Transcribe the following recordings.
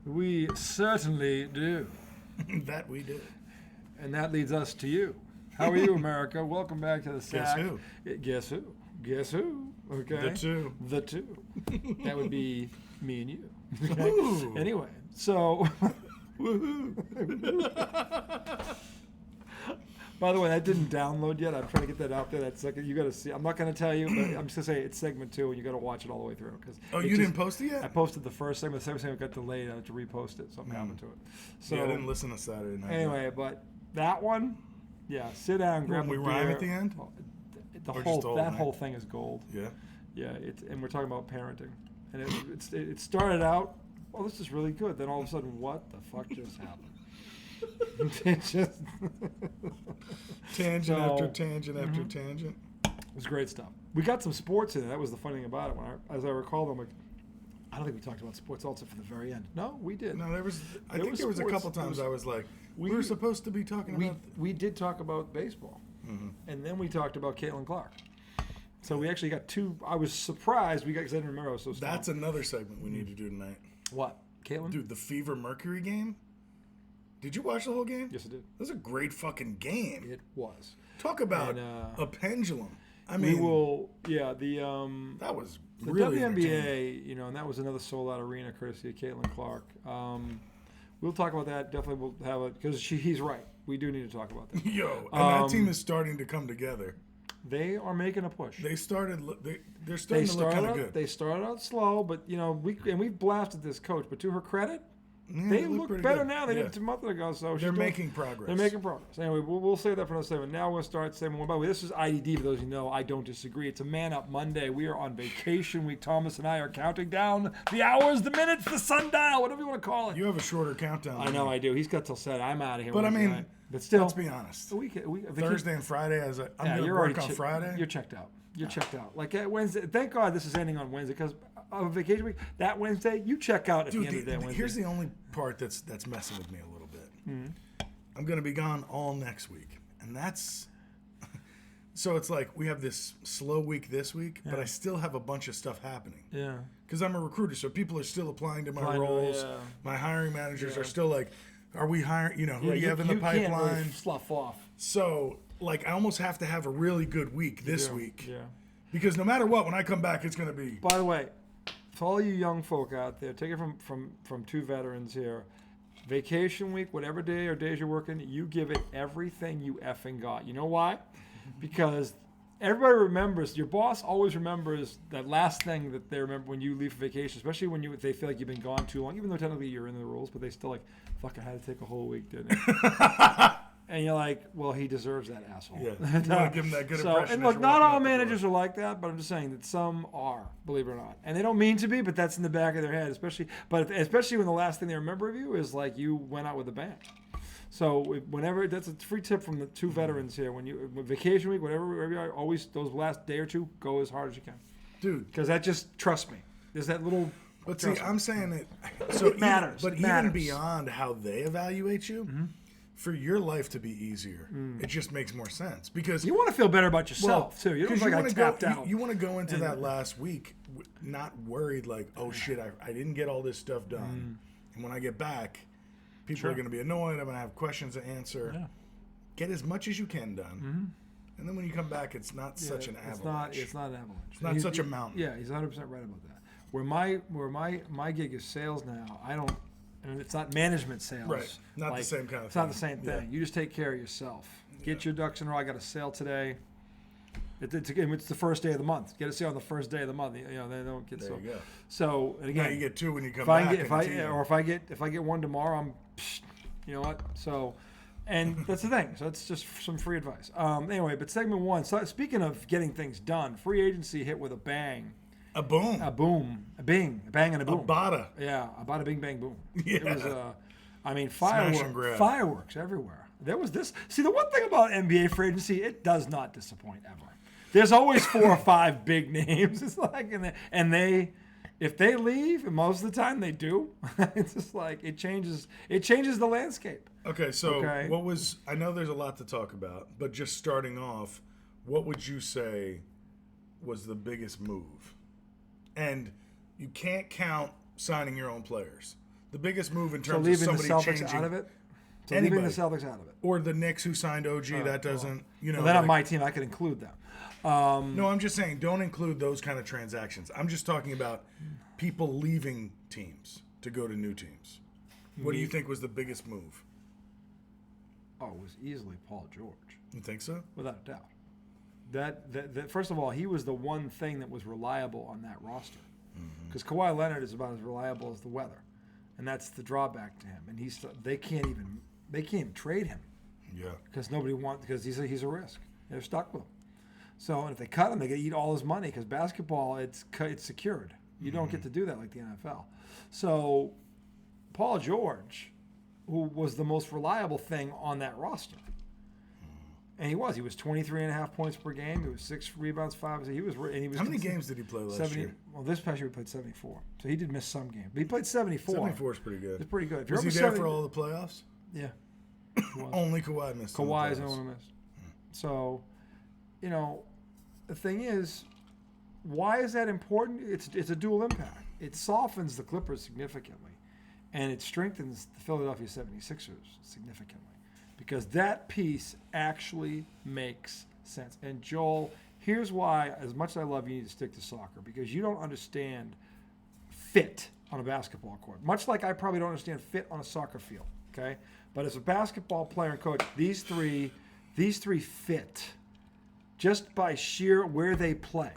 We certainly do. That we do. And that leads us to you. How are you, America? Welcome back to the SAC. Guess who? Guess who? Guess who? Okay. The two. The two. That would be me and you. Okay? Ooh. Anyway, so. Woohoo. By the way, that didn't download yet. I'm trying to get that out there. That second, you got to see. I'm not going to tell you, but I'm just going to say it's segment 2, and you got to watch it all the way through. Oh, you didn't post it yet? I posted the first segment. The second segment got delayed. I had to repost it. Something happened to it. So yeah, I didn't listen to Saturday Night. Anyway, but that one, yeah, sit down, grab a we beer. rhyme at the end? Whole thing is gold. Yeah. Yeah, and we're talking about parenting, and it started out, well, this is really good. Then all of a sudden, what the fuck just happened? It just tangent after tangent after tangent. It was great stuff. We got some sports in it. That was the funny thing about it. As I recall, I'm like, I don't think we talked about sports also for the very end. No, we did. No, there was. I think there was a couple times I was like, we were supposed to be talking about. We did talk about baseball, and then we talked about Caitlin Clark. So we actually got two. I was surprised we got because I didn't remember. I was so That's another segment we need to do tonight. What, Caitlin? Dude, the Fever Mercury game. Did you watch the whole game? Yes, I did. That was a great fucking game. It was. Talk about a pendulum. I mean, that was the really WNBA, and that was another sold-out arena courtesy of Caitlin Clark. We'll talk about that. Definitely, we'll have it because he's right. We do need to talk about that. Yo, and that team is starting to come together. They are making a push. They're starting to look kind of good. They started out slow, but we've blasted this coach. But to her credit, they look better now than they did 2 months ago. So they're making progress. They're making progress. Anyway, we'll save that for another segment. Now we'll start segment 1. By the way, this is IDD. For those of you who know, I don't disagree. It's a Man Up Monday. We are on vacation week. Thomas and I are counting down the hours, the minutes, the sundial, whatever you want to call it. You have a shorter countdown. I know I do. He's got till Saturday. I'm out of here. But I mean, but still, let's be honest. Thursday and Friday, I'm going to work on Friday. You're checked out. You're checked out. Like Wednesday. Thank God this is ending on Wednesday because of vacation week. That Wednesday, you check out at the end of the day. Wednesday. Here's the only part that's messing with me a little bit. I'm going to be gone all next week, and that's so it's like we have this slow week this week, but I still have a bunch of stuff happening. Yeah. Because I'm a recruiter, so people are still applying to my roles. Yeah. My hiring managers are still like, "Are we hiring? Who do you have in the pipeline?" You can't really slough off. So, like, I almost have to have a really good week this week. Yeah. Because no matter what, when I come back, it's going to be. By the way, for all you young folk out there, take it from two veterans here. Vacation week, whatever day or days you're working, you give it everything you effing got. You know why? Because everybody remembers, your boss always remembers that last thing that they remember when you leave for vacation, especially when they feel like you've been gone too long, even though technically you're in the rules, but they still like, fuck, I had to take a whole week, didn't I? And you're like, well, he deserves that asshole. Yeah, you want to give him that good impression. And look, not all managers are like that, but I'm just saying that some are, believe it or not. And they don't mean to be, but that's in the back of their head, especially when the last thing they remember of you is like you went out with a bang. So whenever, that's a free tip from the two veterans here. When you vacation week, whatever you are, always those last day or two, go as hard as you can, dude. Because that just, trust me, there's that little. But see, I'm saying it. So it matters. But it even matters. beyond how they evaluate you. For your life to be easier, it just makes more sense because you want to feel better about yourself too. You don't feel like I tapped out. You want to go into that last week not worried like, oh shit, I didn't get all this stuff done, and when I get back, people are going to be annoyed. I'm going to have questions to answer. Yeah. Get as much as you can done, and then when you come back, it's not such an avalanche. It's not an avalanche. It's not such a mountain. Yeah, he's 100% right about that. Where my gig is sales now, I don't. And it's not management sales. Right. Not the same kind of thing. It's not the same thing. You just take care of yourself. Get your ducks in a row. I got a sale today. It's the first day of the month. Get a sale on the first day of the month. They don't get there. You go. So and again, now you get two when you come back. If I get one tomorrow, I'm, you know what? So, and that's the thing. So it's just some free advice. Anyway, but segment 1. So speaking of getting things done, free agency hit with a bang. A boom. A boom. A bing. A bang and a boom. A bada. Yeah, a bada bing bang boom. Yeah. It was, fireworks everywhere. There was this. See, the one thing about NBA free agency, it does not disappoint ever. There's always 4 or 5 big names. It's like, if they leave, and most of the time they do, it's just like it changes the landscape. Okay, so what was? I know there's a lot to talk about, but just starting off, what would you say was the biggest move? And you can't count signing your own players. The biggest move in So terms of leaving the somebody Celtics changing out of it. So anybody. leaving the Celtics out of it. Or the Knicks who signed OG, that doesn't, you know. Well, then on like- my team, I could include them. No, I'm just saying, don't include those kind of transactions. I'm just talking about people leaving teams to go to new teams. What do you think was the biggest move? Oh, it was easily Paul George, You think so? without a doubt. That first of all, he was the one thing that was reliable on that roster. Because Kawhi Leonard is about as reliable as the weather, and that's the drawback to him. And they can't even trade him Yeah. because nobody wants because he's a risk. They're stuck with him. So and if they cut him, they get to eat all his money because basketball it's secured. You don't get to do that like the NFL. So Paul George, who was the most reliable thing on that roster. And he was 23.5 points per game. He was 6 rebounds, 5. He was. And he was. How many games did he play last year? Well, this past year he played 74. So he did miss some games, but he played 74. 74 is pretty good. It's pretty good. If Was he you're there over for all the playoffs? Yeah. He was. Only Kawhi missed. in the Kawhi is the playoffs. one who missed. So, the thing is, why is that important? It's a dual impact. It softens the Clippers significantly, and it strengthens the Philadelphia 76ers significantly. Because that piece actually makes sense. And Joel, here's why, as much as I love you, you need to stick to soccer. Because you don't understand fit on a basketball court. Much like I probably don't understand fit on a soccer field. Okay? But as a basketball player and coach, these three fit just by sheer where they play.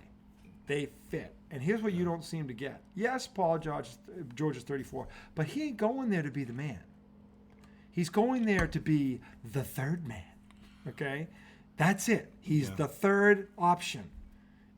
They fit. And here's what you don't seem to get. Yes, Paul George is 34, but he ain't going there to be the man. He's going there to be the third man, okay? That's it. He's the third option.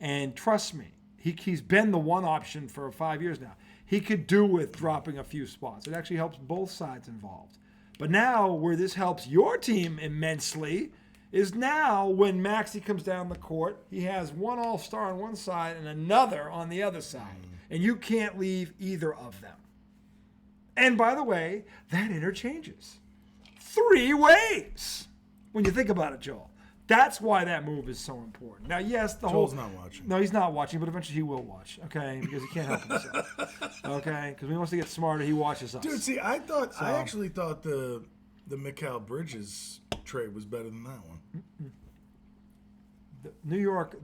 And trust me, he's been the one option for 5 years now. He could do with dropping a few spots. It actually helps both sides involved. But now where this helps your team immensely is now when Maxey comes down the court, he has one all-star on one side and another on the other side. And you can't leave either of them. And by the way, that interchanges 3 ways when you think about it, Joel. That's why that move is so important. Now, yes, Joel's not watching. No, he's not watching, but eventually he will watch, okay? Because he can't help himself, okay? Because when he wants to get smarter, he watches us. Dude, see, I actually thought the Mikal Bridges trade was better than that one. New York,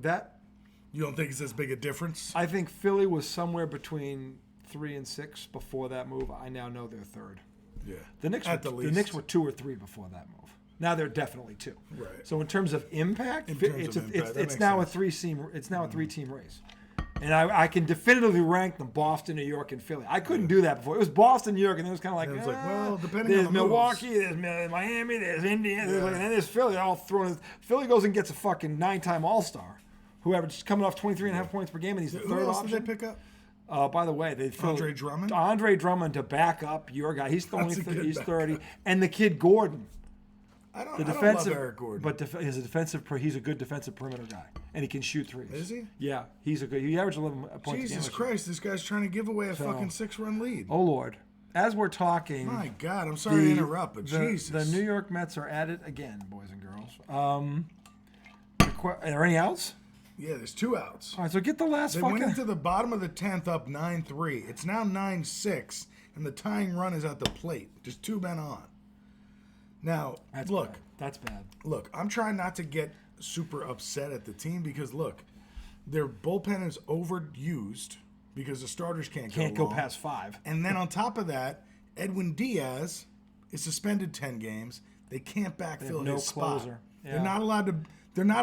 You don't think it's as big a difference? I think Philly was somewhere between 3 and 6 before that move. I now know they're third. Yeah. The Knicks were 2 or 3 before that move. Now they're definitely 2. Right. So in terms of impact, that it's makes now sense. a 3-team race. And I can definitively rank them: Boston, New York, and Philly. I couldn't do that before. It was Boston, New York, and then it was kind of like, And it was like, well, depending there's on the Milwaukee, moves. there's Miami, there's Indiana, Yeah. and then there's Philly. All thrown. Philly goes and gets a fucking 9-time All-Star, who averaged coming off 23.5 points per game, and he's the Who third else option. did they pick up? By the way, they Andre Drummond? Andre Drummond to back up your guy. He's only That's a good he's backup. 30, and the kid Gordon. I don't love Eric Gordon. But he's a good defensive perimeter guy, and he can shoot threes. Is he? Yeah, he averaged 11 points a game. Jesus last year. Christ, this guy's trying to give away a fucking 6-run lead. Oh Lord! As we're talking, My God, I'm sorry to interrupt, but Jesus. the New York Mets are at it again, boys and girls. Are there any outs? Yeah, there's 2 outs. All right, so get the last They fucking. went into the bottom of the 10th up 9-3. It's now 9-6, and the tying run is at the plate. Just 2 men on. Now, look. Bad. That's bad. Look, I'm trying not to get super upset at the team because, look, their bullpen is overused because the starters can't Go long. past 5. And then on top of that, Edwin Diaz is suspended 10 games. They can't backfill no his spot. closer. Yeah. They're not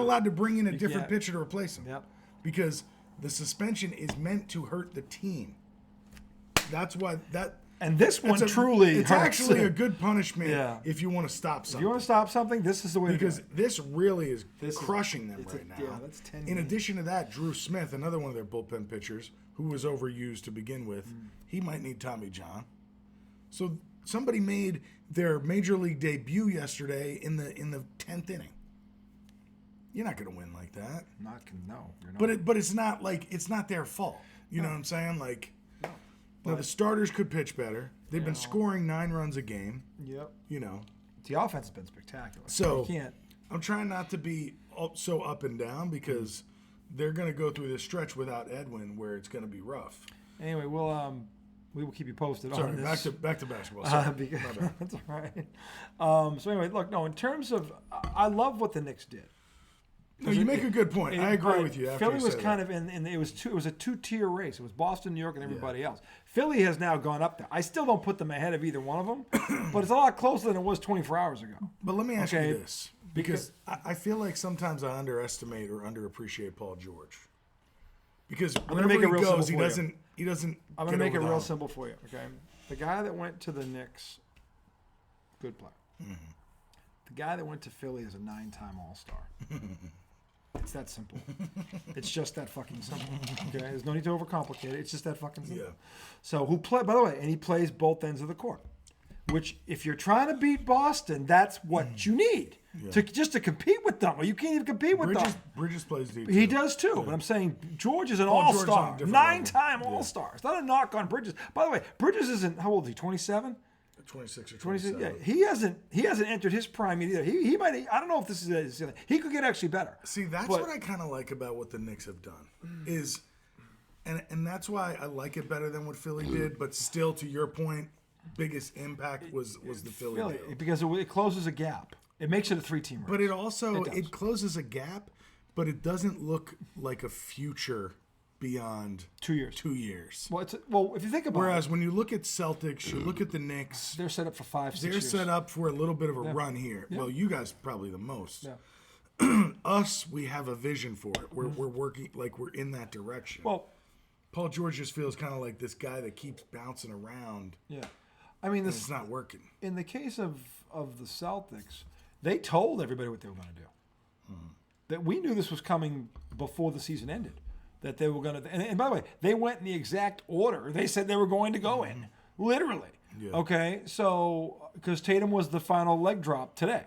allowed to bring in a different pitcher to replace him. Yep. Because the suspension is meant to hurt the team. That's why that. And this one truly It's hurts. actually a good punishment Yeah. if you want to stop something. If you want to stop something, this is the way Because to go. this really is crushing them it's right now. yeah, that's 10 In games. addition to that, Drew Smith, another one of their bullpen pitchers, who was overused to begin with, he might need Tommy John. So somebody made their major league debut yesterday in the 10th inning. You're not going to win like that. No, you're not. But it's not like it's not their fault. You know what I'm saying? Like, now the starters could pitch better. They've been scoring 9 runs a game. Yep. You know, The offense has been spectacular. So- you can't. I'm trying not to be so up and down because they're going to go through this stretch without Edwin where it's going to be rough. Anyway, we'll we will keep you posted Sorry, on this. back to basketball. Sorry. Because, My bad. that's all right. So anyway, look, no, in terms of, I love what the Knicks did. No, you make a good point. I agree with you. Philly was kind of in it was a two-tier race. It was Boston, New York, and everybody else. Philly has now gone up there. I still don't put them ahead of either one of them, but it's a lot closer than it was 24 hours ago. But let me ask you this, because I feel like sometimes I underestimate or underappreciate Paul George. Because wherever he goes, he doesn't. I'm going to make it real simple for you. Okay, the guy that went to the Knicks, good player. Mm-hmm. The guy that went to Philly is a 9-time All-Star. It's that simple. It's just that fucking simple. Okay, there's no need to overcomplicate it. It's just that fucking simple. Yeah. So by the way, and he plays both ends of the court. Which, if you're trying to beat Boston, that's what you need to compete with them. Or you can't even compete with them. Bridges plays deep. He does too. Yeah. But I'm saying George is an all-star, 9-time all-star. It's not a knock on Bridges. By the way, Bridges isn't, how old is he? 27. 26 or 27. Yeah, he hasn't entered his prime either. He might. I don't know if this is. He could get actually better. See, that's what I kind of like about what the Knicks have done is, and that's why I like it better than what Philly did. But still, to your point, biggest impact was the Philly deal. Because it closes a gap. It makes it a 3-team race. But it also it closes a gap, but it doesn't look like a future beyond 2 years. 2 years. Well, if you think about it. Whereas when you look at Celtics, you look at the Knicks. They're set up for 5-6 years. They're set up for a little bit of a run here. Yeah. Well, you guys probably the most. Yeah. Us, we have a vision for it. We're working, like we're in that direction. Well, Paul George just feels kind of like this guy that keeps bouncing around. Yeah. I mean, it's not working. In the case of the Celtics, they told everybody what they were going to do. That we knew this was coming before the season ended. That they were going to, and by the way, they went in the exact order they said they were going to go in, literally. Yeah. Okay, so because Tatum was the final leg drop today,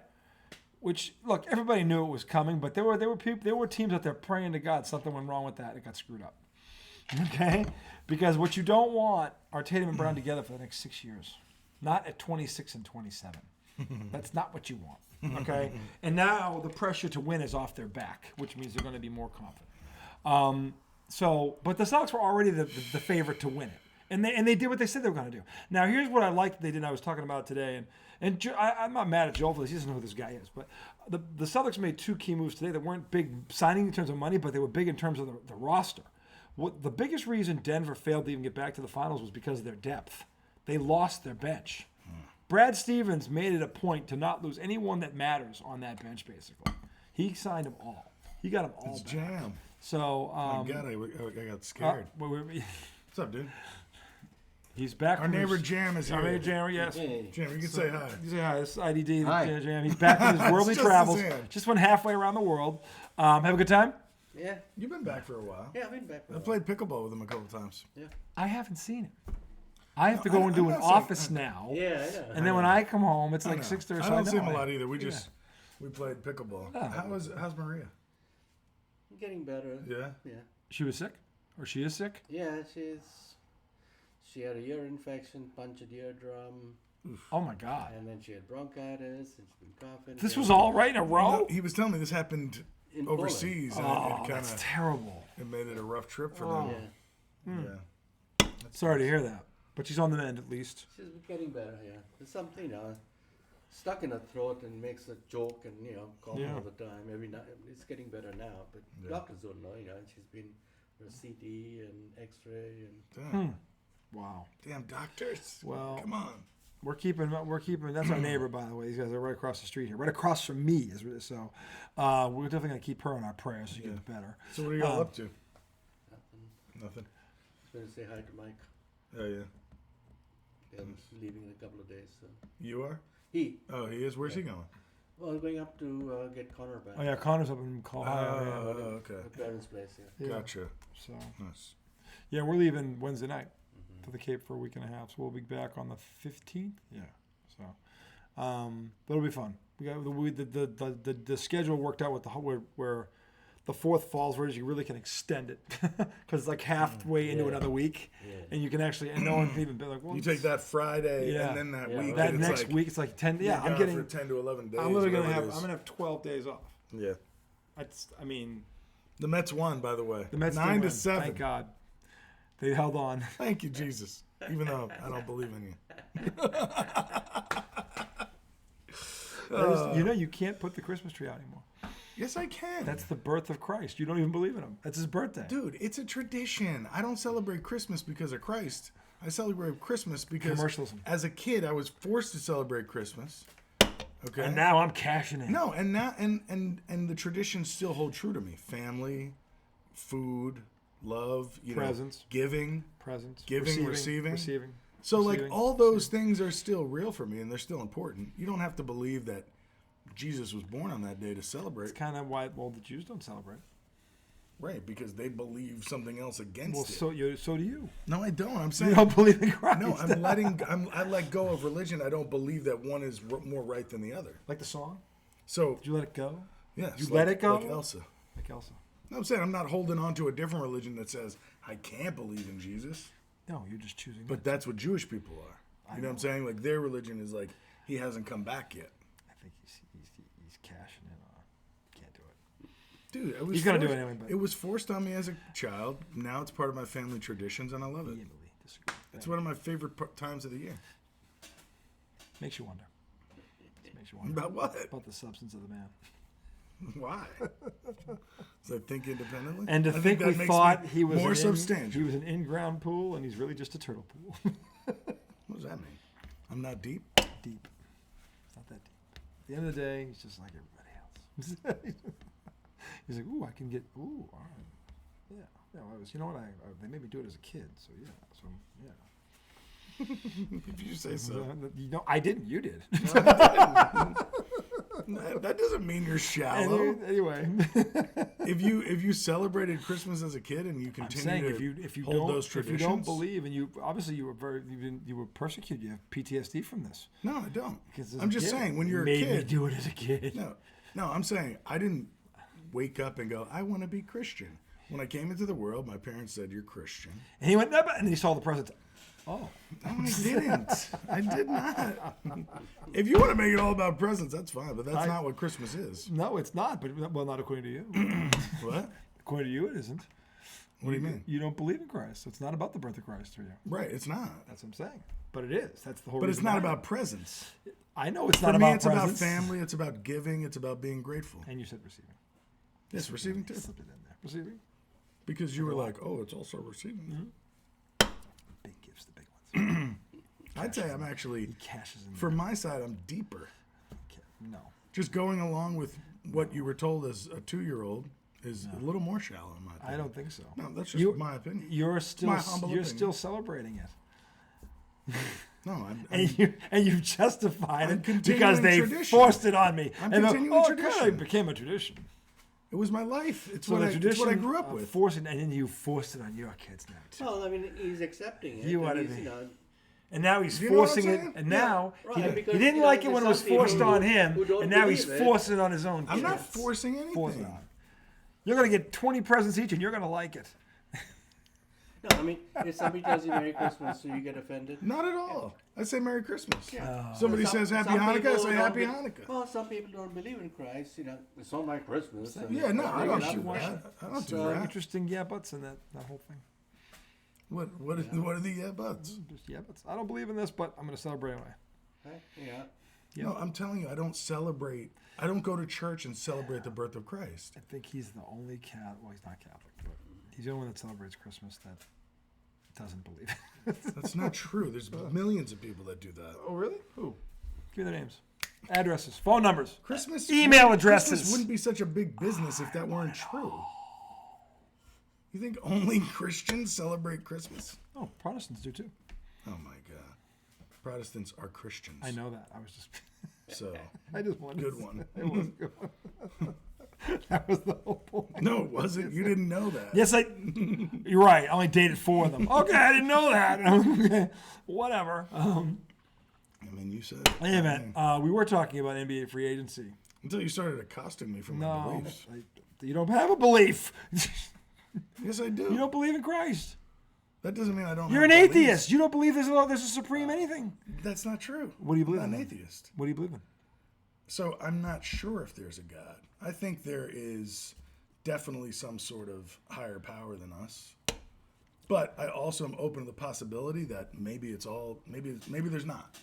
which look, everybody knew it was coming, but there were teams out there praying to God something went wrong with that. It got screwed up. Okay, because what you don't want are Tatum and Brown together for the next 6 years, not at 26 and 27. That's not what you want. Okay, and now the pressure to win is off their back, which means they're going to be more confident. But the Celtics were already the favorite to win it, and they did what they said they were going to do. Now, here's what I liked they did. I was talking about today, and I'm not mad at Joel for this. He doesn't know who this guy is, but the Celtics made 2 key moves today that weren't big signing in terms of money, but they were big in terms of the roster. What the biggest reason Denver failed to even get back to the finals was because of their depth. They lost their bench. Brad Stevens made it a point to not lose anyone that matters on that bench. Basically, he signed them all. He got them all back. Jam. So, my God, I got scared. What's up, dude? He's back. Our neighbor Jam is here. Our neighbor Jam, yes. Hey. Jam, you can say hi. You say hi. This is IDD. Hi. Jam. He's back from his worldly travels. Just went halfway around the world. Have a good time? Yeah. You've been back for a while. Yeah, I've been back for a while. I played pickleball with him a couple times. Yeah. I haven't seen him. I have to go and do an office now. Yeah, I know. And then when I come home, it's like 6:30. I don't see him a lot either. We played pickleball. Oh. How's Maria? Getting better. Yeah? Yeah. She was sick? Or she is sick? Yeah, she had a ear infection, punctured eardrum. Oof. Oh my God. And then she had bronchitis and she's been coughing. This was all right in a row? No, he was telling me this happened in overseas. And that's terrible. It made it a rough trip for them. Yeah. Yeah. Sorry to hear that. But she's on the mend at least. She's getting better, yeah. There's something, stuck in her throat and makes her choke and, cough all the time. Every night. It's getting better now, but doctors don't know, she's been for CT and X-ray and... Damn. Wow. Damn doctors. Well, come on. We're keeping, that's our neighbor, by the way. These guys are right across the street here. Right across from me. So we're definitely going to keep her in our prayers as she gets better. So what are you all up to? I Nothing. was going to say hi to Mike. Oh, yeah. Yeah, I'm leaving in a couple of days. So. You are? He. Oh, he is? Where's he going? Well, I'm going up to get Connor back. Oh, yeah, Connor's up in Ohio. Okay. My parents' place, Gotcha. So, nice. Yeah, we're leaving Wednesday night for the Cape for a week and a half. So we'll be back on the 15th. Yeah. So, but it'll be fun. We got the schedule worked out with where the fourth falls where you really can extend it because it's like halfway into another week, and you can actually no one can even be like, well, you take that Friday and then that week. That next week it's like 10. Yeah, I'm getting for 10 to 11 days. I'm literally gonna have 12 days off. Yeah. I mean, the Mets won, by the way. The Mets 9-7. Thank God, they held on. Thank you, Jesus. even though I don't believe in you. You can't put the Christmas tree out anymore. Yes, I can. That's the birth of Christ. You don't even believe in him. That's his birthday. Dude, it's a tradition. I don't celebrate Christmas because of Christ. I celebrate Christmas because Commercialism. as a kid I was forced to celebrate Christmas. Okay. And now I'm cashing in. No, and now and the traditions still hold true to me. Family, food, love, Presents. Giving, Presents. Giving, receiving. So Receiving, like all those things are still real for me and they're still important. You don't have to believe that Jesus was born on that day to celebrate. It's kind of why the Jews don't celebrate. Right, because they believe something else against Well, it. so do you. No, I don't. I'm You saying don't believe in Christ. no. I let go of religion. I don't believe that one is more right than the other. Like the song? So Did you let it go? yes, You let it go? like Elsa. Like Elsa. No, I'm saying I'm not holding on to a different religion that says I can't believe in Jesus. No, you're just choosing. But that's what Jewish people are. You know what I'm saying? Like their religion is like he hasn't come back yet. I think he's cashing in on it. Can't do it. Dude, it was He's gonna do forced- it anyway, but- It was forced on me as a child. Now it's part of my family traditions, and I love it. Vehemently disagree. It's one of my favorite times of the year. Makes you wonder. It makes you wonder About what? about the substance of the man. Why? So think independently. And to I think that we makes thought me he was more he substantial. was an in-ground pool, and he's really just a turtle pool. What does that mean? I'm not deep. Deep. It's not that deep. At the end of the day, he's just like everybody else. He's like, ooh, I can get, ooh, all right. Yeah. Yeah, well, you know what? They made me do it as a kid, so yeah. So, yeah. Did you say so? I didn't. You did. That doesn't mean you're shallow. Anyway. If you celebrated Christmas as a kid and you I'm continue saying to if you hold don't those traditions, if you don't believe, and you obviously you were persecuted, you have PTSD from this. no, I don't. Because as I'm a just kid, saying when you you're a made me kid, do it as a kid. no, I'm saying I didn't wake up and go, I want to be Christian. When I came into the world, my parents said, "You're Christian." And he went, "No," and he saw the presents. Oh, No, I didn't. I did not. If you want to make it all about presents, that's fine, but that's not what Christmas is. no, it's not. But well, not according to you. What? According to you, it isn't. What do you mean? You don't believe in Christ. So it's not about the birth of Christ for you. Right, it's not. That's what I'm saying. But it is. That's the whole. But it's reason not behind about presents. it. I know it's For not me, about it's presents. about family. It's about giving. It's about being grateful. And you said receiving. Yes, receiving too. Slipped it in there. Receiving. Because you were like, oh, it's also receiving. Big gifts, the big ones. I'd say I'm actually, He cashes in. for my side, I'm deeper. No. Just going along with what you were told as a 2-year-old is a little more shallow, in my opinion. I don't think so. No, that's just my opinion. You're still My humble opinion. still celebrating it. No, And you've justified I'm it continuing because they tradition. forced it on me. I'm and continuing it tradition. became a tradition. it was my life. It's, So what, the it's tradition what I grew up of with. forcing, and then you forced it on your kids now too. Well, I mean, he's accepting it. You and oughta he's, be. And now he's You know what I'm forcing it, saying? and Yeah, now right, because, he didn't you know, like it when it there's was some forced people on who him, don't and now he's believe it. forcing it on his own I'm kids. not forcing anything. Forcing it on. You're gonna get 20 presents each, and you're gonna like it. No, I mean, if somebody tells you Merry Christmas, so you get offended. Not at all. I say Merry Christmas. Yeah. Somebody Some- says Happy some Hanukkah, I people say don't Happy be- Hanukkah. Well, some people don't believe in Christ. You know, it's not my Christmas. and Yeah, no, I they don't get do upset. that. I don't do So, that. Interesting yeah buts in that whole thing. What are the yeah buts? Just yeah buts. I don't believe in this, but I'm gonna celebrate anyway. Right? Yeah. Yeah. No, I'm telling you, I don't celebrate. I don't go to church and celebrate the birth of Christ. I think he's the only cat. Well, he's not Catholic, but he's the only one that celebrates Christmas that doesn't believe it. That's not true. There's millions of people that do that. Oh, really? Who? Give me their names, addresses, phone numbers, Christmas email addresses. Christmas wouldn't be such a big business if that weren't true. You think only Christians celebrate Christmas? Oh, Protestants do too. Oh my God, Protestants are Christians. I know that. I was just. So I just wanted. good to one. It was a good one. That was the whole point. No, it wasn't. You didn't know that. Yes, you're right. I only dated 4 of them. Okay, I didn't know that. Whatever. I mean, you said. Hey, man, we were talking about NBA free agency. Until you started accosting me for my No, beliefs. you don't have a belief. Yes, I do. You don't believe in Christ. That doesn't mean I don't. You're an have beliefs. atheist. You don't believe there's a supreme anything. That's not true. What do you believe I'm in? not an atheist. What do you believe in? So I'm not sure if there's a God. I think there is definitely some sort of higher power than us. But I also am open to the possibility that maybe there's not.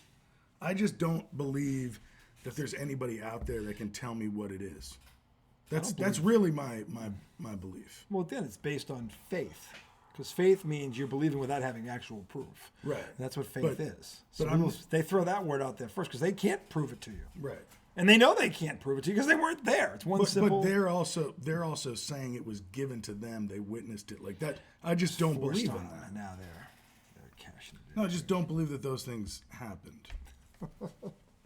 I just don't believe that there's anybody out there that can tell me what it is. That's really my belief. Well, then it's based on faith. Because faith means you're believing without having actual proof. Right. And that's what faith is. So but they throw that word out there first because they can't prove it to you. Right. And they know they can't prove it to you because they weren't there. It's one simple. But they're also saying it was given to them. They witnessed it like that. I just don't believe in that. Now they're cashing it. No, I just don't believe that those things happened.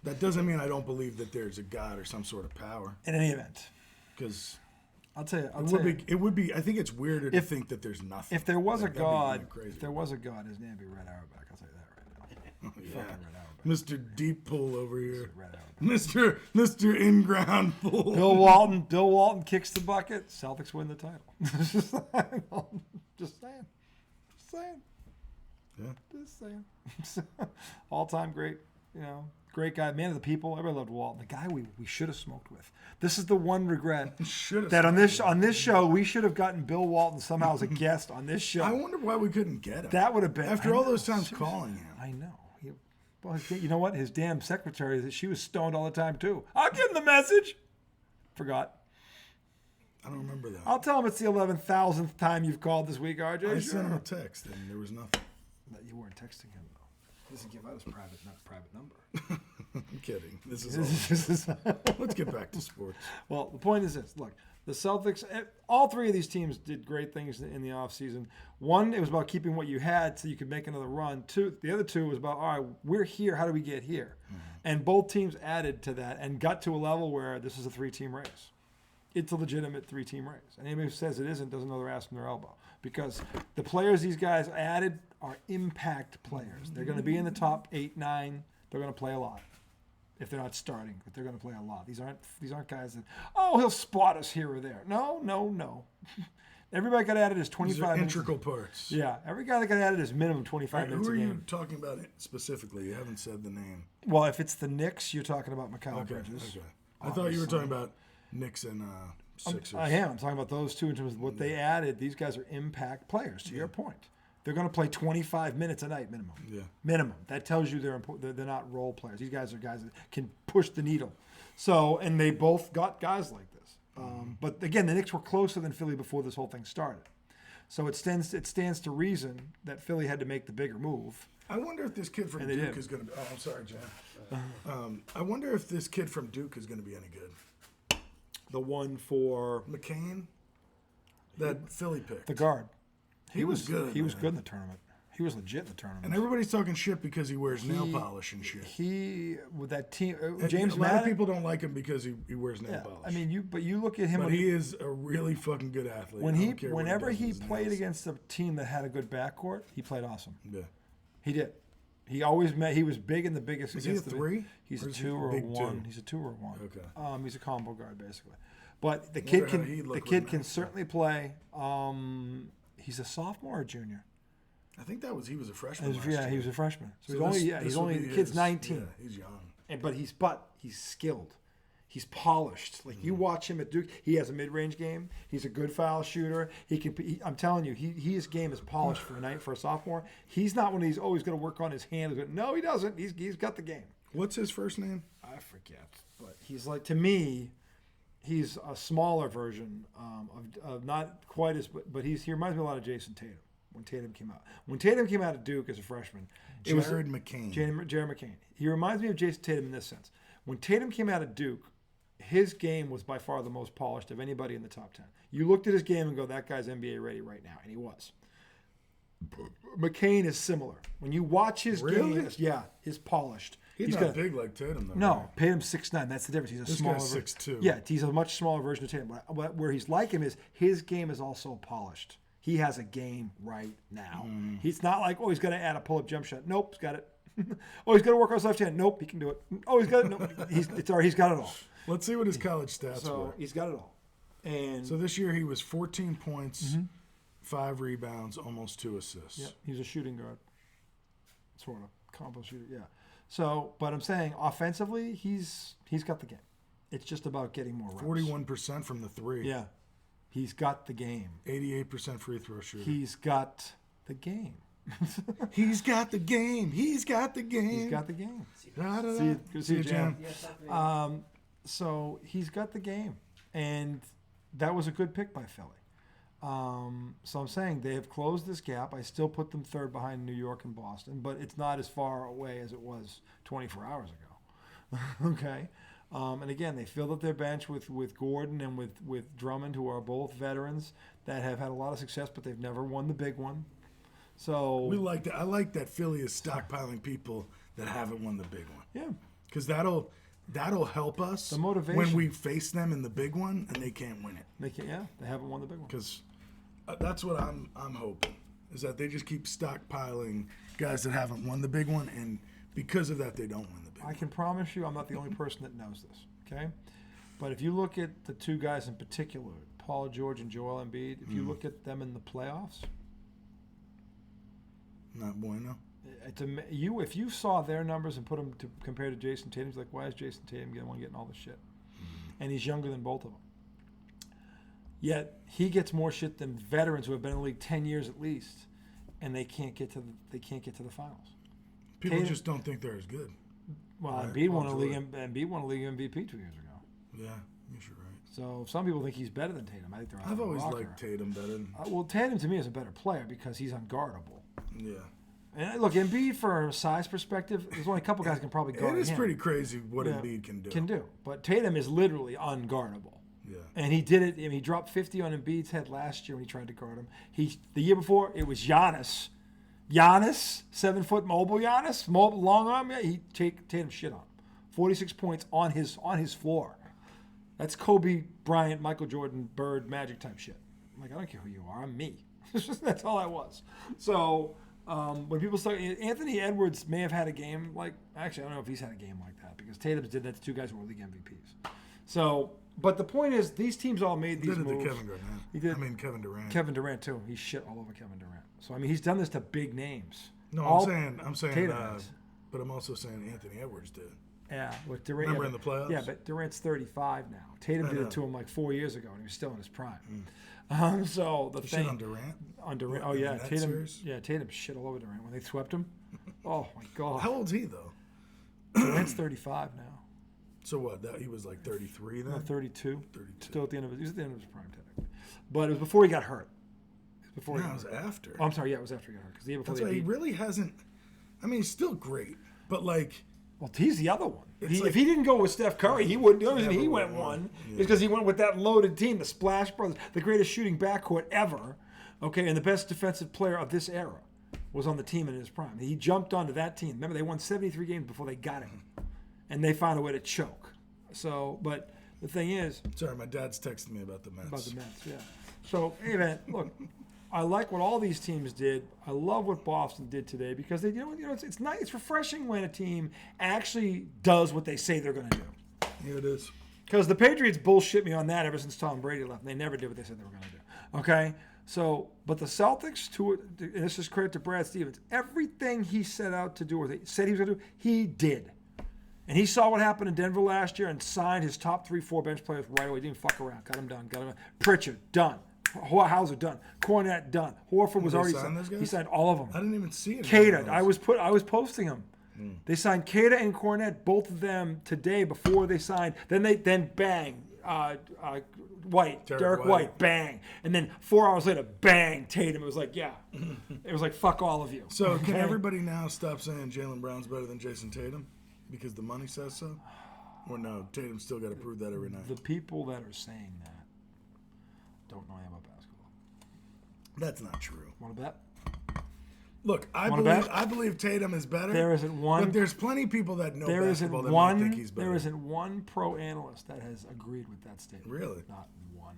That doesn't mean I don't believe that there's a God or some sort of power. In any event, because it would be. I think it's weirder to think that there's nothing. If there was a God, crazy. if there was a God, his name would be Red Auerbach. I'll tell you that right now. Yeah. Fucking Red Auerbach. Mr. Deep Pull over here. Red Auerbach. Mr. In-ground pull. Bill Walton kicks the bucket. Celtics win the title. Just saying. Yeah. Just saying. All-time great, great guy, man of the people. Everybody loved Walton. The guy we should have smoked with. This is the one regret that on this show we should have gotten Bill Walton somehow as a guest on this show. I wonder why we couldn't get him. That would have been after all those times calling him. I know. Well, you know what? His damn secretary, she was stoned all the time too. I'll give him the message. Forgot. I don't remember that. I'll tell him it's the 11,000th time you've called this week, RJ. I sent him a text and there was nothing. But you weren't texting him though. He doesn't give out his private number. I'm kidding. This is all. Let's get back to sports. Well, the point is this. Look, the Celtics, all three of these teams did great things in the offseason. One, it was about keeping what you had so you could make another run. Two, the other two was about, all right, we're here. How do we get here? Mm-hmm. And both teams added to that and got to a level where this is a three-team race. It's a legitimate three-team race. And anybody who says it isn't doesn't know their ass from their elbow. Because the players these guys added are impact players. They're going to be in the top 8, 9. They're going to play a lot. If they're not starting, but they're going to play a lot. These aren't guys that, he'll spot us here or there. No. Everybody got added as 25 minutes. Integral parts. Yeah, every guy that got added is minimum 25 minutes a game. Who are you talking about specifically? You haven't said the name. Well, if it's the Knicks, you're talking about Mikal Bridges. Okay. I thought you were talking about Knicks and Sixers. I am. I'm talking about those two in terms of what they added. These guys are impact players, to your point. They're going to play 25 minutes a night minimum. Yeah. Minimum. That tells you they're not role players. These guys are guys that can push the needle. So, and they both got guys like this. But again, the Knicks were closer than Philly before this whole thing started. So it stands to reason that Philly had to make the bigger move. I wonder if this kid from Duke is going to be. Oh, I'm sorry, Jen. I wonder if this kid from Duke is going to be any good. The one for McCain, that Philly picked. The guard. He was good. He was good in the tournament. He was legit in the tournament. And everybody's talking shit because he wears nail polish and shit. With that team, James. A lot of people don't like him because he wears nail polish. I mean, you look at him. But he is a really fucking good athlete. Whenever he played against a team that had a good backcourt, he played awesome. Yeah, he did. He always He was big in the biggest. Is he a 3? He's a 2 or a 1. He's a 2 or a 1. Okay. He's a combo guard basically, but the kid can certainly play. He's a sophomore or junior. I think he was a freshman. He was a freshman. So the kid's 19. Yeah, he's young. But he's skilled. He's polished. Like you watch him at Duke, he has a mid-range game. He's a good foul shooter. I'm telling you, his game is polished for a sophomore. He's not one of these. Oh, he's going to work on his hand. No, he doesn't. He's got the game. What's his first name? I forget. But he's like, to me, he's a smaller version of not quite as, but he reminds me a lot of Jason Tatum when Tatum came out. When Tatum came out of Duke as a freshman, Jared McCain. He reminds me of Jason Tatum in this sense. When Tatum came out of Duke, his game was by far the most polished of anybody in the top 10. You looked at his game and go, that guy's NBA ready right now, and he was. McCain is similar. When you watch his game, he's polished. He's not big like Tatum, though. No, right? Tatum's 6'9". That's the difference. He's a smaller. This guy's 6'2". Yeah, he's a much smaller version of Tatum. But where he's like him is his game is also polished. He has a game right now. He's not like, he's got to add a pull-up jump shot. Nope, he's got it. He's got to work on his left hand. Nope, he can do it. He's got it. Nope, he's got it all. Let's see what his college stats were. He's got it all. And so this year he was 14 points, 5 rebounds, almost 2 assists. Yeah, he's a shooting guard. Sort of. Combo shooter, yeah. So, but I'm saying offensively, he's got the game. It's just about getting more reps. 41% from the 3. Yeah. He's got the game. 88% free throw shooter. He's got the game. He's got the game. He's got the game. He's got the game. Da-da-da. See you, good to see you, Jam. Yeah, talk to me. So he's got the game, and that was a good pick by Philly. So I'm saying they have closed this gap. I still put them third behind New York and Boston, but it's not as far away as it was 24 hours ago. Okay. And again, they filled up their bench with Gordon and with Drummond, who are both veterans that have had a lot of success, but they've never won the big one. So We like that. I like that Philly is stockpiling people that haven't won the big one. yeah, Because that'll help us The motivation. when we face them in the big one and they can't win it. they haven't won the big one. Because that's what I'm hoping, is that they just keep stockpiling guys that haven't won the big one, and because of that they don't win the big I one. can promise you I'm not the only person that knows this, okay? But if you look at the two guys in particular, Paul George and Joel Embiid, if you look at them in the playoffs, Not bueno. if you saw their numbers and put them to compare to Jason Tatum's, like, why is Jason Tatum getting all this shit? And he's younger than both of them. Yet he gets more shit than veterans who have been in the league 10 years at least, and they can't get to the finals. People Tatum- just don't think they're as good. Well, Right, Embiid won Paul a league George. Embiid won a league MVP 2 years ago. Yeah, yes, you're right. So some people think he's better than Tatum. I think they're out I've of a always rocker. liked Tatum better than, Well, Tatum to me is a better player because he's unguardable. yeah. And look, Embiid, for a size perspective, there's only a couple guys can probably guard It is him. pretty crazy what Yeah, Embiid can do. But Tatum is literally unguardable. Yeah. And he did it. I mean, he dropped 50 on Embiid's head last year when he tried to guard him. The year before, it was Giannis. 7-foot mobile Giannis, long arm. Yeah, Tatum shit on him. 46 points on his floor. That's Kobe Bryant, Michael Jordan, Bird, Magic type shit. I'm like, I don't care who you are. I'm me. That's all I was. So when people start, Anthony Edwards may have had a game like. Actually, I don't know if he's had a game like that because Tatum did that to two guys who were league MVPs. So. But the point is, these teams all made these Did it moves. to Kevin Garnett. He did. Kevin Durant. Kevin Durant too. He's shit all over Kevin Durant. So I mean, he's done this to big names. No, All I'm saying, Tatum has. but I'm also saying Anthony Edwards did. Yeah, with Durant. Remember yeah, in the playoffs? Yeah, but Durant's 35 now. Tatum I did know. it to him like 4 years ago, and he was still in his prime. So the You thing shit on Durant? on Durant. In Oh the yeah, Nets Tatum. series? Yeah, Tatum shit all over Durant when they swept him. Oh my God. How old's he though? Durant's 35 now. So what? He was like 33 then. No, 32. 32. Still at the end of he was at the end of his prime technically, but it was before he got hurt. It was before he No, it got was hurt. after. Oh, I'm sorry. Yeah, it was after he got hurt because the year before That's why they he beat. really hasn't. I mean, he's still great, but like, Well, he's the other one. It's like- If he didn't go with Steph Curry, he wouldn't. The only reason Never he would went have won. one Yeah. is because he went with that loaded team, the Splash Brothers, the greatest shooting backcourt ever. Okay, and the best defensive player of this era was on the team in his prime. He jumped onto that team. Remember, they won 73 games before they got him, and they found a way to choke. So, but the thing is sorry, my dad's texting me about the Mets. about the Mets. Yeah. So, anyway, look. I like what all these teams did. I love what Boston did today because they, it's nice. It's refreshing when a team actually does what they say they're going to do. Yeah, it is. Because the Patriots bullshit me on that ever since Tom Brady left. And they never did what they said they were going to do. Okay? So, but the Celtics, and this is credit to Brad Stevens, everything he set out to do or they said he was going to do, he did. And he saw what happened in Denver last year and signed his top 3-4 bench players right away. Didn't fuck around. Got him done. Pritchard, done. Hauser, done. Cornette, done. Horford was They already signed signed. those guys? He signed all of them. I didn't even see it. Cada, I was posting them. They signed Cada and Cornette, both of them today before they signed. Then bang, White, Derek White, bang, and then 4 hours later, bang, Tatum. It was like, yeah, it was like fuck all of you. So can Okay? everybody now stop saying Jaylen Brown's better than Jason Tatum because the money says so? Or no, Tatum's still got to prove that every night. The people that are saying that don't know anything about basketball. That's not true. Want to bet? Look, Wanna bet? I believe Tatum is better. There isn't one. But there's plenty of people that know There isn't basketball that might think one. he's better. There isn't one pro analyst that has agreed with that statement. Really? Not one.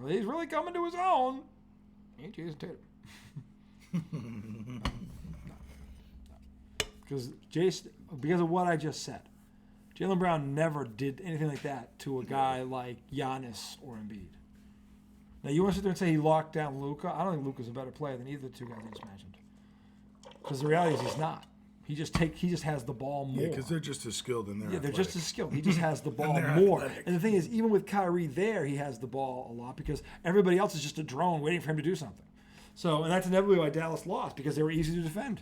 He's really coming to his own. Ain't Jason Tatum? Because of what I just said, Jaylen Brown never did anything like that to a guy like Giannis or Embiid. Now you want to sit there and say he locked down Luka? I don't think Luka's a better player than either of the two guys I just mentioned. Because the reality is he's not. He just has the ball more. Yeah, because they're just as skilled in there. Yeah, they're just as skilled. He just has the ball they're more. athletic. And the thing is, even with Kyrie there, he has the ball a lot because everybody else is just a drone waiting for him to do something. So, and that's inevitably why Dallas lost, because they were easy to defend.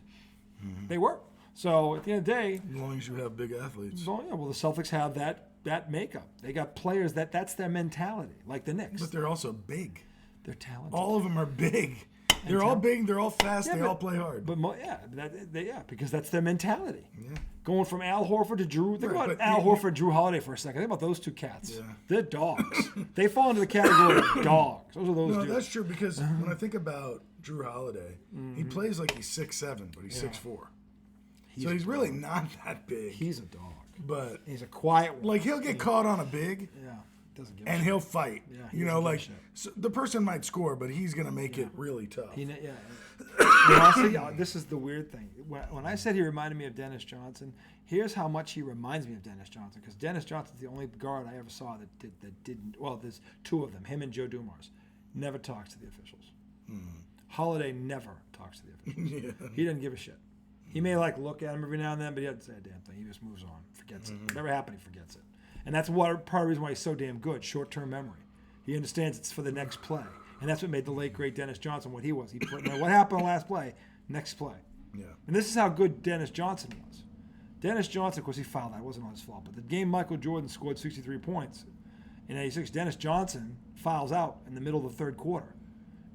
They were. So at the end of the day, As long as you have big athletes. well, the Celtics have that makeup. They got players that's their mentality, like the Knicks. But they're also big. They're talented. All of them are big. They're all big. They're all fast. They all play hard. But because that's their mentality. Yeah. Going from Al Horford to Drew. Think about Al Horford, Drew Holiday for a second. Think about those two cats. Yeah. They're dogs. They fall into the category of dogs. Those are those No, dudes. that's true because when I think about Drew Holiday, he plays like he's 6'7", but he's 6'4". So he's really not that big. He's a dog. But He's a quiet one. like he'll get caught on a big. Yeah. Doesn't give a And shit. he'll fight. Yeah, he you know, doesn't give a like shit. so the person might score, but he's gonna make it really tough. Honestly, this is the weird thing. When I said he reminded me of Dennis Johnson, here's how much he reminds me of Dennis Johnson. Because Dennis Johnson's the only guard I ever saw that didn't. Well, there's two of them, him and Joe Dumars. Never talks to the officials. Holiday never talks to the officials. Yeah. He doesn't give a shit. He may look at him every now and then, but he doesn't say a damn thing. He just moves on, forgets it. Never happened. He forgets it. And that's part of the reason why he's so damn good, short-term memory. He understands it's for the next play. And that's what made the late, great Dennis Johnson what he was. He put, what happened last play? Next play. Yeah. And this is how good Dennis Johnson was. Dennis Johnson, of course, he fouled out. It wasn't on his fault. But the game Michael Jordan scored 63 points in 86, Dennis Johnson fouls out in the middle of the third quarter.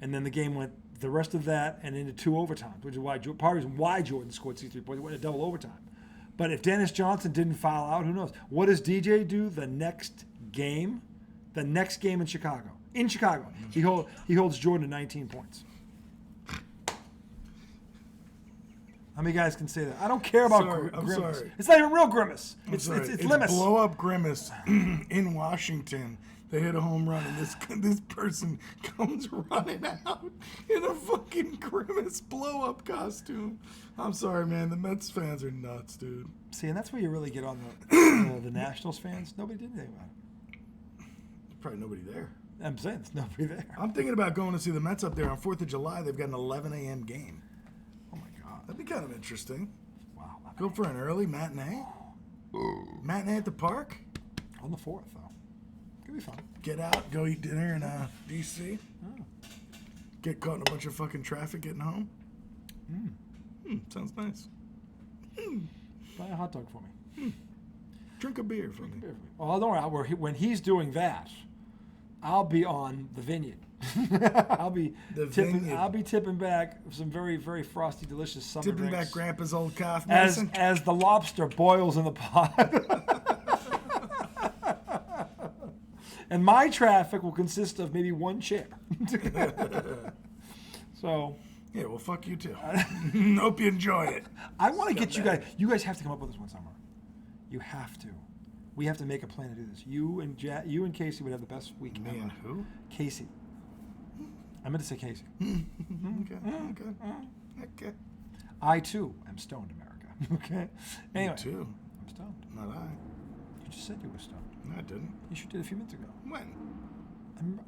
And then the game went the rest of that and into 2 overtimes, which is part of the reason why Jordan scored 63 points. It went into double overtime. But if Dennis Johnson didn't foul out, who knows? What does DJ do the next game? The next game in Chicago. In Chicago. He holds Jordan to 19 points. How many guys can say that? I don't care about I'm Grimace. sorry. It's not even real Grimace. It's It's Limace. blow up Grimace in Washington. They hit a home run, and this person comes running out in a fucking Grimace blow up costume. I'm sorry, man. The Mets fans are nuts, dude. See, and that's where you really get on the Nationals fans. Nobody did anything about it. There's probably nobody there. I'm saying there's nobody there. I'm thinking about going to see the Mets up there on 4th of July. They've got an 11 a.m. game. Oh my God. That'd be kind of interesting. Wow. Go for an early matinee. Matinee at the park. On the 4th, though. Could be fun. Get out, go eat dinner in D.C. Oh. Get caught in a bunch of fucking traffic getting home. Sounds nice. Buy a hot dog for me. Drink a beer for me. Well, don't worry. When he's doing that, I'll be on the vineyard. I'll be tipping back some very, very frosty, delicious summer Tipping drinks back Grandpa's old calf as medicine. as the lobster boils in the pot. And my traffic will consist of maybe one chair. So. Yeah, well, fuck you too. Hope you enjoy it. I want to get you guys. You guys have to come up with this one summer. You have to. We have to make a plan to do this. You and Casey would have the best week Me ever. and who? Casey. I meant to say Casey. Okay. I too am stoned, America. Okay. Anyway, Me too. I'm stoned. Not I. You just said you were stoned. No, I didn't. You sure did a few minutes ago. When?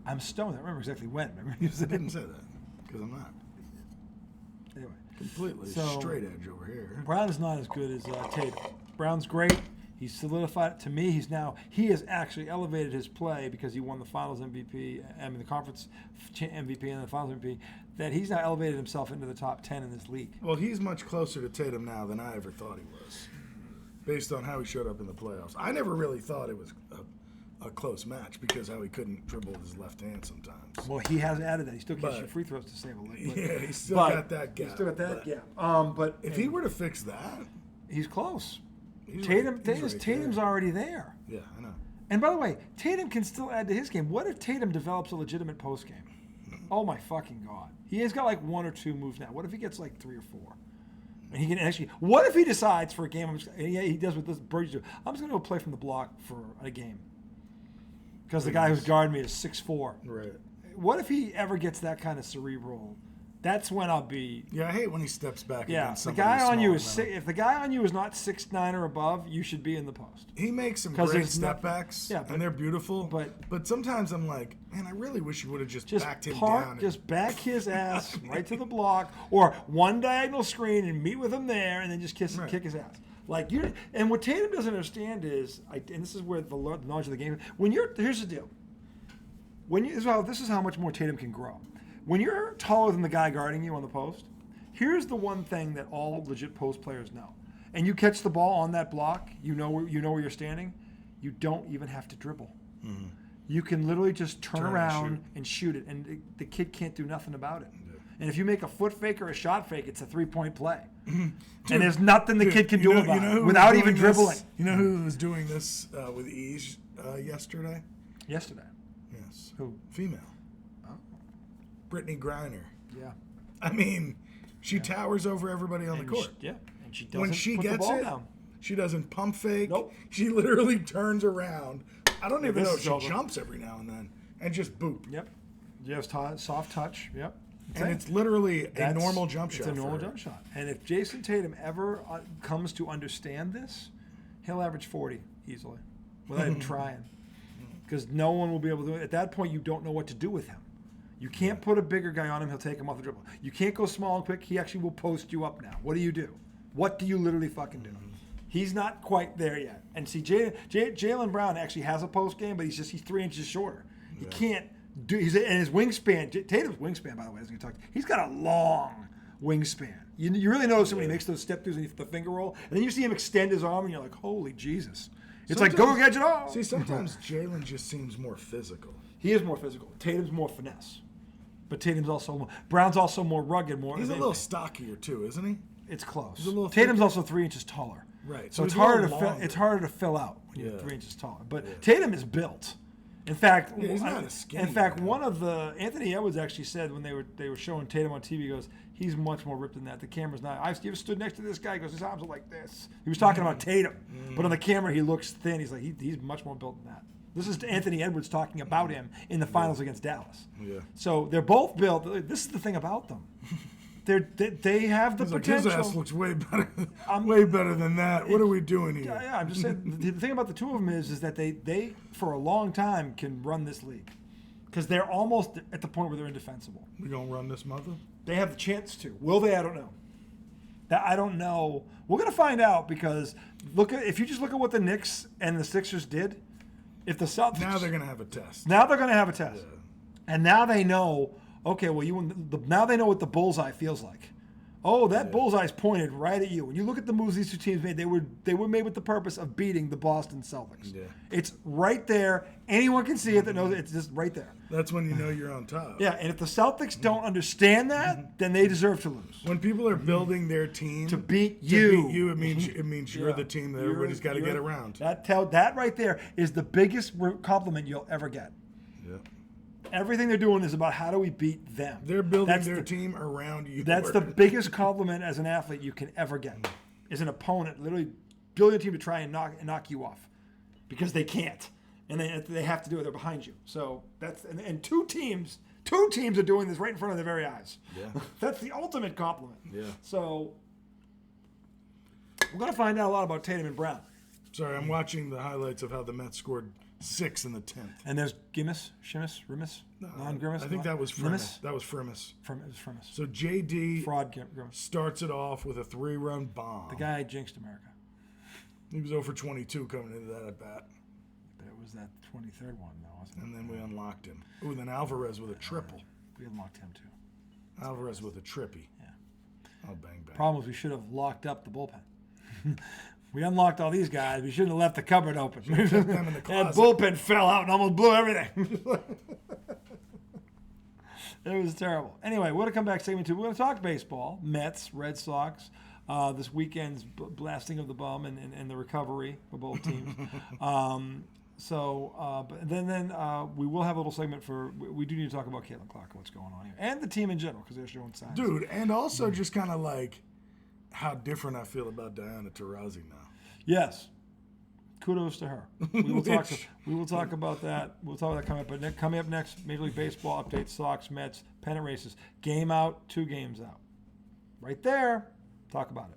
I'm stoned. I don't remember exactly when. Remember you I said didn't say that because I'm not. Anyway, Completely So- straight edge over here. Brown is not as good as Tatum. Brown's great. He's solidified. To me, he has actually elevated his play because he won the Finals MVP, the conference MVP and the Finals MVP. That he's now elevated himself into the top 10 in this league. Well, he's much closer to Tatum now than I ever thought he was, based on how he showed up in the playoffs. I never really thought it was a close match because how he couldn't dribble with his left hand sometimes. Well, he has added that. He still can't But- shoot free throws to save a leg. Yeah, he's still but got that gap. He's still got that but gap. But If he were to fix that, he's close. he's Tatum's there. already there. Yeah, I know. And by the way, Tatum can still add to his game. What if Tatum develops a legitimate post game? Oh my fucking God. He has got like 1 or 2 moves now. What if he gets like 3 or 4? And he can actually. What if he decides for a game? He does what this Birds do. I'm just going to go play from the block for a game because the guy who's guarding me is 6'4". Right. What if he ever gets that kind of cerebral? That's when I'll be. Yeah, I hate when he steps back Yeah, against the somebody guy on you is smaller than him. if the guy on you is not 6'9" or above, you should be in the post. He makes some 'Cause great there's step nothing- backs, Yeah, but- and they're beautiful. but- But sometimes I'm like, man, I really wish you would have just backed him down. Just back his ass right to the block, or one diagonal screen and meet with him there, and then just kick his ass. Like you, and what Tatum doesn't understand is, and this is where the knowledge of the game. Here's the deal. This is how much more Tatum can grow. when you're taller than the guy guarding you on the post, here's the one thing that all legit post players know. And you catch the ball on that block, you know where you're standing, you don't even have to dribble. Mm-hmm. You can literally just turn around and shoot it, and the kid can't do nothing about it. Yeah. And if you make a foot fake or a shot fake, it's a 3-point play. Dude, and there's nothing the kid can do about it without even dribbling. You know who was doing this with ease yesterday? Yesterday. Yes. Who? Female. Oh. Brittany Griner. Yeah. I mean, she towers over everybody on the court. And she doesn't when she put gets the ball it, down. She doesn't pump fake. Nope. She literally turns around. I don't even know if she over. jumps every now and then and just boop. Yep. You have soft touch. Yep. And it's literally a normal jump shot. It's a normal jump shot. And if Jason Tatum ever comes to understand this, he'll average 40 easily without even trying. Because no one will be able to do it. At that point, you don't know what to do with him. You can't put a bigger guy on him. He'll take him off the dribble. You can't go small and quick. He actually will post you up now. What do you do? What do you literally fucking do? He's not quite there yet. And see, Jaylen Brown actually has a post game, but he's 3 inches shorter. He can't do. And his wingspan. Tatum's wingspan, by the way, as we talked. He's got a long wingspan. You really notice him when he makes those step throughs and the finger roll, and then you see him extend his arm, and you're like, holy Jesus! It's like go get it all. See, sometimes Jaylen just seems more physical. He is more physical. Tatum's more finesse, but Brown's also more rugged. He's a little stockier too, isn't he? It's close. He's a little Tatum's also 3 inches taller. Right. So it's harder to fill out when you're 3 inches taller. But Tatum is built. In fact, he's not a skinny one of the Anthony Edwards actually said when they were showing Tatum on TV, he goes, he's much more ripped than that. The camera's not. You ever stood next to this guy? He goes, his arms are like this. He was talking about Tatum, but on the camera he looks thin. He's like he's much more built than that. This is Anthony Edwards talking about him in the finals against Dallas. Yeah. So they're both built. This is the thing about them. They have the potential. His ass looks way better. Way better than that. What are we doing here? Yeah, I'm just saying. The thing about the two of them is that they for a long time can run this league because they're almost at the point where they're indefensible. We gonna run this mother? They have the chance to. Will they? I don't know. I don't know. We're gonna find out because if you just look at what the Knicks and the Sixers did. If the Celtics now they're gonna have a test. Now they're gonna have a test, and now they know. Okay, well, now they know what the bullseye feels like. Oh, that bullseye's pointed right at you. When you look at the moves these two teams made, they were made with the purpose of beating the Boston Celtics. Yeah. It's right there. Anyone can see it that knows it. It's just right there. That's when you know you're on top. Yeah, and if the Celtics don't understand that, then they deserve to lose. When people are building their team to beat you, it means you're the team that everybody's got to get around. That right there is the biggest compliment you'll ever get. Yeah. Everything they're doing is about how do we beat them. They're building their team around you. That's the biggest compliment as an athlete you can ever get. Is an opponent literally building a team to try and knock you off because they can't, and they have to do it. They're behind you. So that's and two teams are doing this right in front of their very eyes. Yeah, that's the ultimate compliment. Yeah. So we're gonna find out a lot about Tatum and Brown. Sorry, I'm watching the highlights of how the Mets scored 6 in the 10th. And there's Rimis? Non-Grimace? I think that was Frimis. That was Frimis. It was Frimis. So JD Grimace starts it off with a 3-run bomb. The guy jinxed America. He was 0 for 22 coming into that at bat. But it was that 23rd one, though, wasn't it? And then we unlocked him. Ooh, then Alvarez with a triple. We unlocked him, too. Alvarez with a trippy. Yeah. Oh, bang, bang. Problem is we should have locked up the bullpen. We unlocked all these guys. We shouldn't have left the cupboard open. Kept them in the closet. That bullpen fell out and almost blew everything. It was terrible. Anyway, we're going to come back segment 2. We're going to talk baseball, Mets, Red Sox, this weekend's blasting of the bum and the recovery for both teams. But then we will have a little segment we do need to talk about Caitlin Clark and what's going on here. And the team in general because they're showing signs. Dude, and also just kind of like how different I feel about Diana Taurasi now. Yes. Kudos to her. We will talk about that. We'll talk about that coming up. But coming up next, Major League Baseball update, Sox, Mets, pennant races. Game out, 2 games out. Right there. Talk about it.